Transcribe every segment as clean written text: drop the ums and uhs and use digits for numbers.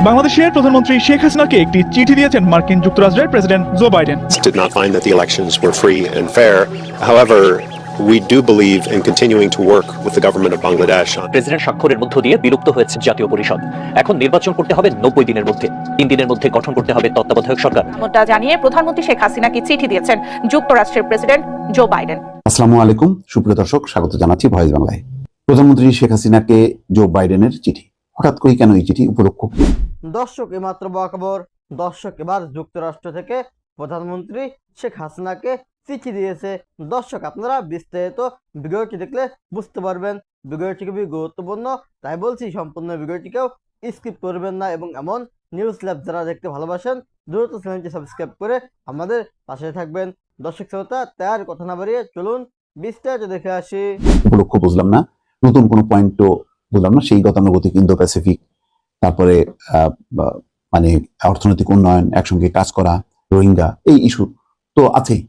বাংলাদেশের প্রধানমন্ত্রী শেখ হাসিনাকে একটি চিঠি দিয়েছেন মার্কিন যুক্তরাষ্ট্রের president Joe Biden. Did not find that the elections were free and fair. However, we do believe in continuing to work with the government of Bangladesh on president স্বাক্ষরের মধ্য দিয়ে বিলুপ্ত হয়েছে জাতীয় পরিষদ। এখন নির্বাচন করতে হবে 90 দিনের মধ্যে। 3 দিনের মধ্যে গঠন করতে হবে তত্ত্বাবধায়ক সরকার। এটা জানিয়ে প্রধানমন্ত্রী শেখ হাসিনাকে চিঠি দিয়েছেন যুক্তরাষ্ট্রের প্রেসিডেন্ট জো বাইডেন। আসসালামু আলাইকুম সুপ্রিয় দর্শক, স্বাগত জানাচ্ছি ভয়েস বাংলায়। প্রধানমন্ত্রী শেখ হাসিনাকে জো বাইডেনের চিঠি, হঠাৎ করে কেন এই চিঠি, উপলক্ষ কি? দর্শক, এইমাত্র খবর, দর্শক এবার যুক্তরাষ্ট্র থেকে প্রধানমন্ত্রী শেখ হাসিনাকে চিঠি দিয়েছে। দর্শক, আপনারা বিস্তারিত ভিডিওটি দেখলে বুঝতে পারবেন ভিডিওটি খুবই গুরুত্বপূর্ণ, তাই বলছি সম্পূর্ণ ভিডিওটিকেও স্কিপ করবেন না এবং এমন নিউজ ল্যাব যারা দেখতে ভালোবাসেন দ্রুত চ্যানেলটি সাবস্ক্রাইব করে আমাদের পাশে থাকবেন। দর্শক শ্রোতা, তার কথা না বাড়িয়ে চলুন বিস্তারিত দেখে আসি। উপলক্ষ বুঝলাম না, নতুন কোনো পয়েন্টও বুঝলাম না। সেই গতানুগতিক ইন্দো প্যাসিফিক, তারপরে মানে অর্থনৈতিক উন্নয়ন, একসঙ্গে কাজ করা, রোহিঙ্গা, এই ইস্যু তো আছেই,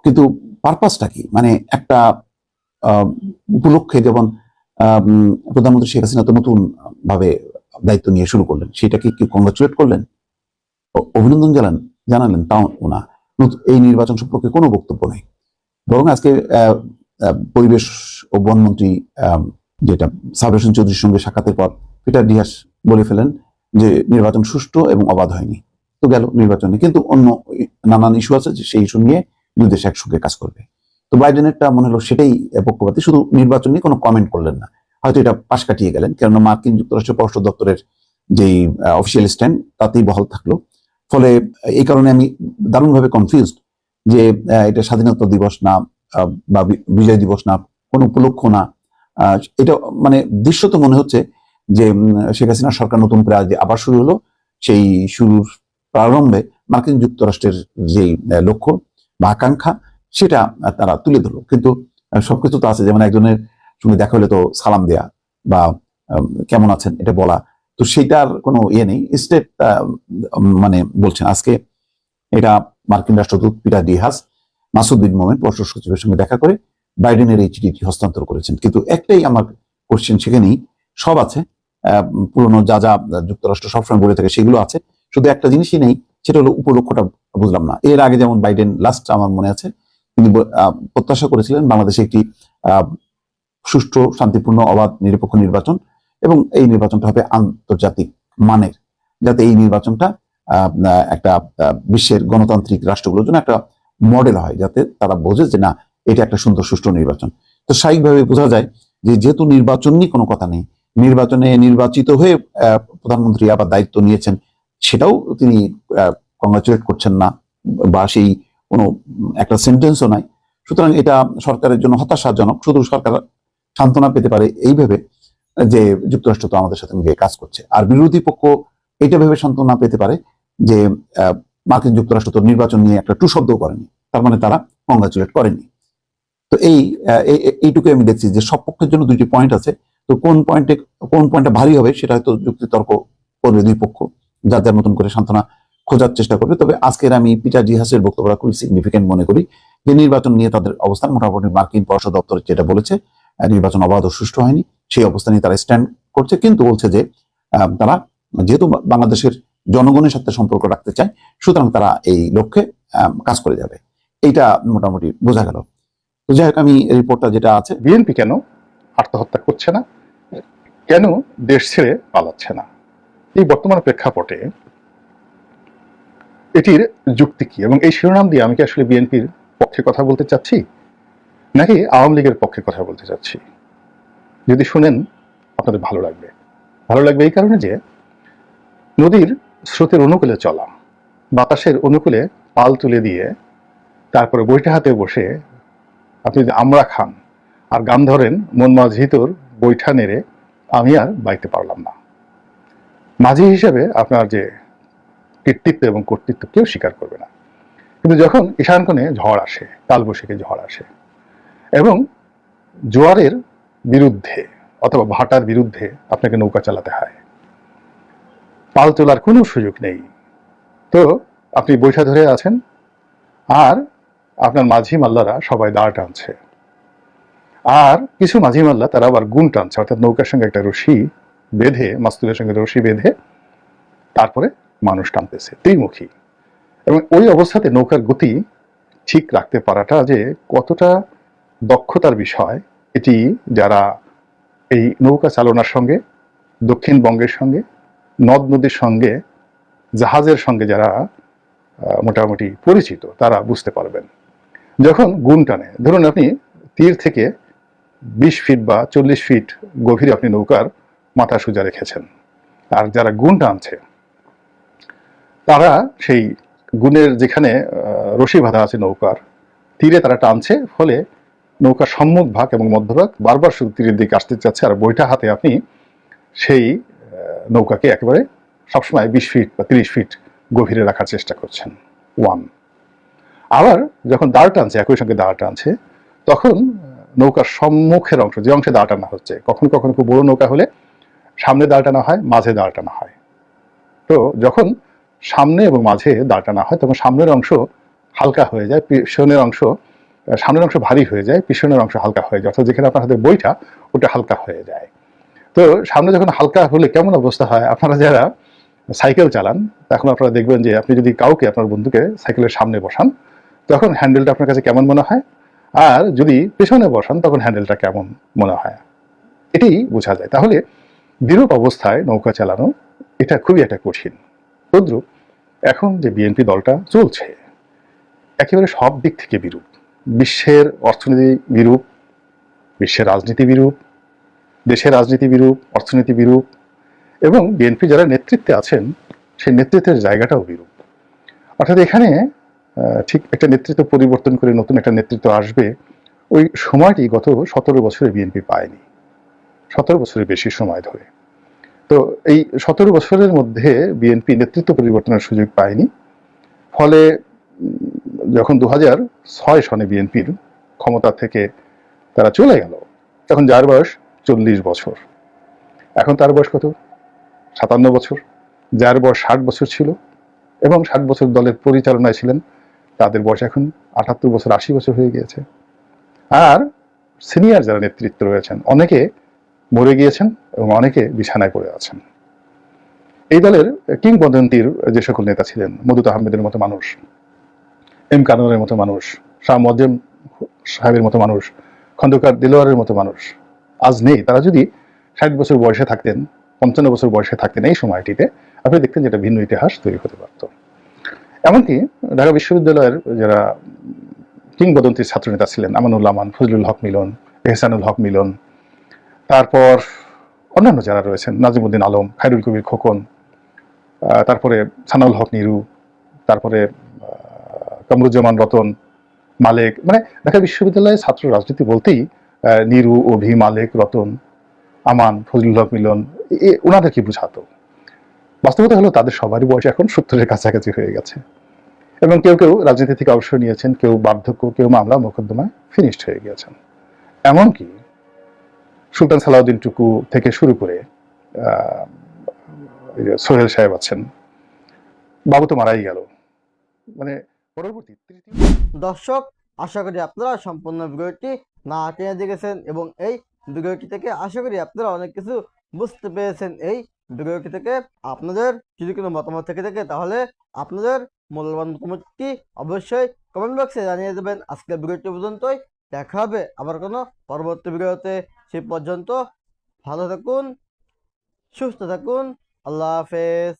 কিন্তু পারপাসটা কি? মানে একটা উপলক্ষে যেমন প্রধানমন্ত্রী শেখ হাসিনা তো নতুন ভাবে দায়িত্ব নিয়ে শুরু করলেন, সেটাকে কি কংগ্রাচুলেট করলেন, অভিনন্দন জানালেন? তাও না, এই নির্বাচন সম্পর্কে কোনো বক্তব্য নেই। বরং আজকে পরিবেশ ও বনমন্ত্রী যেটা সাবের হোসেন চৌধুরীর সঙ্গে সাক্ষাতের পর পিটার ডিহাস বলে ফেলেন যে নির্বাচন সুষ্ঠু এবং অবাধ হয়নি। তো গেল নির্বাচনে, কিন্তু অন্য নানান ইস্যু আছে, সেই ইস্যু নিয়ে দুই দেশ একসঙ্গে কাজ করবে। তো বাইডেনেরটা মনে হলো সেটাই পক্ষপাতী, শুধু নির্বাচন নিয়ে কোনো কমেন্ট করলেন না, হয়তো এটা পাশ কাটিয়ে গেলেন, কেননা মার্কিন যুক্তরাষ্ট্রের পররাষ্ট্র দপ্তরের যেই অফিসিয়াল স্ট্যান্ড তাতেই বহাল থাকলো। ফলে এই কারণে আমি দারুণভাবে কনফিউজড যে এটা স্বাধীনতা দিবস না বা বিজয় দিবস না, কোনো উপলক্ষ না। এটা মানে দৃশ্যত মনে হচ্ছে যে শেখ হাসিনার সরকার নতুন করে আবার শুরু হলো, সেই শুরুর প্রারম্ভে মার্কিন যুক্তরাষ্ট্রের যেই লক্ষ্য বা আকাঙ্ক্ষা সেটা তারা তুলে ধরলো। কিন্তু সবকিছু তো আছে, যেমন একজনের সঙ্গে দেখা হলে তো সালাম দেয়া বা কেমন আছেন এটা বলা, তো সেটার কোনো ইয়ে নেই। স্টেট মানে বলছেন আজকে এটা মার্কিন রাষ্ট্রদূত পিটার ডিহাস মাসুদ বিন মোমেন পররাষ্ট্র সচিবের সঙ্গে দেখা করে বাইডেনের এই চিঠিটি হস্তান্তর করেছেন। কিন্তু একটাই আমার কোশ্চেন সেখানেই, সব আছে, পুরনো যা যা যুক্তরাষ্ট্র সবসময় বলে থাকে সেগুলো আছে, শুধু একটা জিনিসই নেই, সেটা হলো উপলক্ষটা বুঝলাম না। এর আগে যেমন বাইডেন লাস্ট আমার মনে আছে তিনি প্রত্যাশা করেছিলেন বাংলাদেশে একটি সুষ্ঠু, শান্তিপূর্ণ, অবাধ, নিরপেক্ষ নির্বাচন, এবং এই নির্বাচনটা হবে আন্তর্জাতিক মানের, যাতে এই নির্বাচনটা একটা বিশ্বের গণতান্ত্রিক রাষ্ট্রগুলোর জন্য একটা মডেল হয়, যাতে তারা বোঝে যে না, এটা একটা সুন্দর সুষ্ঠু নির্বাচন। তো স্বাভাবিকভাবে বোঝা যায় যে যেহেতু নির্বাচন নিয়ে কোনো কথা নেই, নির্বাচনে নির্বাচিত হয়ে প্রধানমন্ত্রী আবার দায়িত্ব নিয়েছেন, সেটাও তিনি কংগ্রাচুলেট করছেন না, বা সেই কোনো একটা সেন্টেন্সও নাই। সুতরাং এটা সরকারের জন্য হতাশাজনক। শুধু সরকার সান্ত্বনা পেতে পারে এই ভেবে যে যুক্তরাষ্ট্র তো আমাদের সাথে মিলে কাজ করছে, আর বিরোধী পক্ষ এইটা ভেবে সান্ত্বনা পেতে পারে যে মার্কিন যুক্তরাষ্ট্র তো নির্বাচন নিয়ে একটা টু শব্দও করেনি, তার মানে তারা কংগ্রাচুলেট করেনি। তো এইটুকু আমি দেখছি যে সব পক্ষের জন্য দুইটি পয়েন্ট আছে। তো কোন পয়েন্টটা ভারী হবে সেটা হয়তো যুক্তি তর্ক করবে দুই পক্ষ, যার যার মতন করে সান্ত্বনা খোঁজার চেষ্টা করবে। তবে আজকের আমি পিটার ডিহাসের বক্তব্যটা খুবই সিগনিফিকেন্ট মনে করি, যে নির্বাচন নিয়ে তাদের অবস্থান মোটামুটি মার্কিন পররাষ্ট্র দপ্তর যেটা বলেছে নির্বাচন অবাধ ও সুষ্ঠু হয়নি, সেই অবস্থানে তারা স্ট্যান্ড করছে, কিন্তু বলছে যে তারা যেহেতু বাংলাদেশের জনগণের সাথে সম্পর্ক রাখতে চায়, সুতরাং তারা এই লক্ষ্যে কাজ করে যাবে। এইটা মোটামুটি বোঝা গেল। তো যাই হোক, আমি রিপোর্টটা যেটা আছে, বিএনপি কেন আত্মহত্যা করছে না, কেন দেশ ছেড়ে পালাচ্ছে না, এই বর্তমান প্রেক্ষাপটে এটির যুক্তি কি, এবং এই শিরোনাম দিয়ে আমি কি আসলে বিএনপির পক্ষে কথা বলতে চাচ্ছি নাকি আওয়ামী লীগের পক্ষে কথা বলতে চাচ্ছি? যদি শুনেন আপনাদের ভালো লাগবে এই কারণে যে নদীর স্রোতের অনুকূলে চলা, বাতাসের অনুকূলে পাল তুলে দিয়ে তারপরে বইটা হাতে বসে আপনি যদি আমরা খান আর গান ধরেন, মন মাঝি তোর বৈঠা নেড়ে আমি আর বাইতে পারলাম না, মাঝি হিসেবে আপনার যে কৃতিত্ব এবং কর্তৃত্ব কেউ স্বীকার করবে না। কিন্তু যখন ঈশান কোণে ঝড় আসে, কালবৈশাখী ঝড় আসে, এবং জোয়ারের বিরুদ্ধে অথবা ভাটার বিরুদ্ধে আপনাকে নৌকা চালাতে হয়, পাল তোলার কোনো সুযোগ নেই, তো আপনি বৈঠা ধরে আছেন আর আপনার মাঝি মাল্লারা সবাই দাঁড় টানছে, আর কিছু মাঝি মাল্লা তারা আবার গুণ টানছে, অর্থাৎ নৌকার সঙ্গে একটা রশি বেঁধে, মাস্তুলের সঙ্গে রশি বেঁধে তারপরে মানুষ টানতেছে ত্রিমুখী, এবং ওই অবস্থাতে নৌকার গতি ঠিক রাখতে পারাটা যে কতটা দক্ষতার বিষয়, এটি যারা এই নৌকা চালনার সঙ্গে, দক্ষিণবঙ্গের সঙ্গে, নদ নদীর সঙ্গে, জাহাজের সঙ্গে যারা মোটামুটি পরিচিত তারা বুঝতে পারবেন। যখন গুণ টানে, ধরুন আপনি তীর থেকে 20 ফিট বা 40 ফিট গভীরে আপনি নৌকার মাথা সোজা রেখেছেন, আর যারা গুণ টানছে তারা সেই গুণের যেখানে রশি বাঁধা আছে নৌকার তীরে তারা টানছে, ফলে নৌকার সম্মুখ ভাগ এবং মধ্যভাগ বারবার শুধু তীরের দিকে আসতে চাচ্ছে, আর বইটা হাতে আপনি সেই নৌকাকে একেবারে সবসময় 20 ফিট বা 30 ফিট গভীরে রাখার চেষ্টা করছেন। 1 আবার যখন দাঁড় টানছে, একই সঙ্গে দাঁড় টানছে, তখন নৌকার সম্মুখের অংশ, যে অংশে দাঁড় টানা হচ্ছে, কখনো কখনো খুব বড় নৌকা হলে সামনে দাঁড় টানা হয়, মাঝে দাঁড় টানা হয়। তো যখন সামনে এবং মাঝে দাঁড় টানা হয় তখন সামনের অংশ হালকা হয়ে যায়, পিছনের অংশ, সামনের অংশ ভারী হয়ে যায়, পিছনের অংশ হালকা হয়ে যায়, অর্থাৎ যেখানে আপনার হাতে বইটা ওটা হালকা হয়ে যায়। তো সামনে যখন হালকা হলে কেমন অবস্থা হয়, আপনারা যারা সাইকেল চালান তখন আপনারা দেখবেন যে আপনি যদি কাউকে, আপনার বন্ধুকে সাইকেলের সামনে বসান তখন হ্যান্ডেলটা আপনার কাছে কেমন মনে হয়, আর যদি পেছনে বসান তখন হ্যান্ডেলটা কেমন মনে হয়, এটি বোঝা যায়। তাহলে বিরূপ অবস্থায় নৌকা চালানো এটা খুবই একটা কঠিন। তদ্রুপ এখন যে বিএনপি দলটা চলছে একেবারে সব দিক থেকে বিরূপ। বিশ্বের অর্থনীতি বিরূপ, বিশ্বের রাজনীতি বিরূপ, দেশের রাজনীতি বিরূপ, অর্থনীতি বিরূপ, এবং বিএনপি যারা নেতৃত্বে আছেন সেই নেতৃত্বের জায়গাটাও বিরূপ। অর্থাৎ এখানে ঠিক একটা নেতৃত্ব পরিবর্তন করে নতুন একটা নেতৃত্ব আসবে, ওই সময়টি গত 17 বছরে বিএনপি পায়নি, 17 বছরের বেশি সময় ধরে। তো এই 17 বছরের মধ্যে বিএনপি নেতৃত্ব পরিবর্তনের সুযোগ পায়নি, ফলে যখন 2006 সনে বিএনপির ক্ষমতা থেকে তারা চলে গেল, তখন যার বয়স 40 বছর, এখন তার বয়স কত? 57 বছর। যার বয়স 60 বছর ছিল এবং 60 বছর দলের পরিচালনায় ছিলেন, তাদের বয়স এখন 78 বছর, 80 বছর হয়ে গিয়েছে। আর সিনিয়র যারা নেতৃত্ব রয়েছেন অনেকে মরে গিয়েছেন এবং অনেকে বিছানায় পড়ে আছেন। এই দলের কিংবদন্তির যে সকল নেতা ছিলেন, মদুদ আহমেদের মতো মানুষ, এম কানুনের মতো মানুষ, শাহ মোয়াজ্জেম সাহেবের মতো মানুষ, খন্দকার দিলওয়ারের মতো মানুষ আজ নেই। তারা যদি 60 বছর বয়সে থাকতেন, 55 বছর বয়সে থাকতেন এই সময়টিতে, আপনি দেখতেন যেটা ভিন্ন ইতিহাস তৈরি হতে পারত। এমনকি ঢাকা বিশ্ববিদ্যালয়ের যারা কিংবদন্তির ছাত্রনেতা ছিলেন, আমানুল আমান, ফজলুল হক মিলন, এহসানুল হক মিলন, তারপর অন্যান্য যারা রয়েছেন, নাজিমুদ্দিন আলম, খায়রুল কবির খোকন, তারপরে সানাউল হক নিরু, তারপরে কামরুজ্জামান রতন, মালেক, মানে ঢাকা বিশ্ববিদ্যালয়ের ছাত্র রাজনীতি বলতেই নিরু, অভি, মালেক, রতন, আমান, ফজলুল হক মিলন, ওনাদের কি বুঝাতো? বাস্তবতা হলো তাদের সবারই বয়স এখন 70-এর কাছাকাছি হয়ে গেছে, এবং কেউ কেউ রাজনীতি থেকে অবসর নিয়েছেন, কেউ বার্ধক্য, কেউ মামলা মোকদ্দমায় ফিনিশড হয়ে গিয়েছেন। এমনকি সুলতান সালাউদ্দিন টুকু থেকে শুরু করে সোহেল সাহেব আছেন, বাবু তো মারাই গেল, মানে পরবর্তী দর্শক, আশা করি আপনারা সম্পূর্ণ ভিডিওটি না টেনে দেখেছেন এবং এই ভিডিওটি থেকে আশা করি আপনারা অনেক কিছু বুঝতে পেরেছেন। এই ভিডিওটি থেকে আপনাদের যদি কোনো মতামত থেকে থাকে তাহলে আপনাদের মূল্যবান মতামতটি অবশ্যই কমেন্ট বক্সে জানিয়ে দেবেন। আজকের ভিডিওটি পর্যন্তই, দেখা হবে আবার কোনো পরবর্তী ভিডিওতে। সেই পর্যন্ত ভালো থাকুন, সুস্থ থাকুন, আল্লাহ হাফেজ।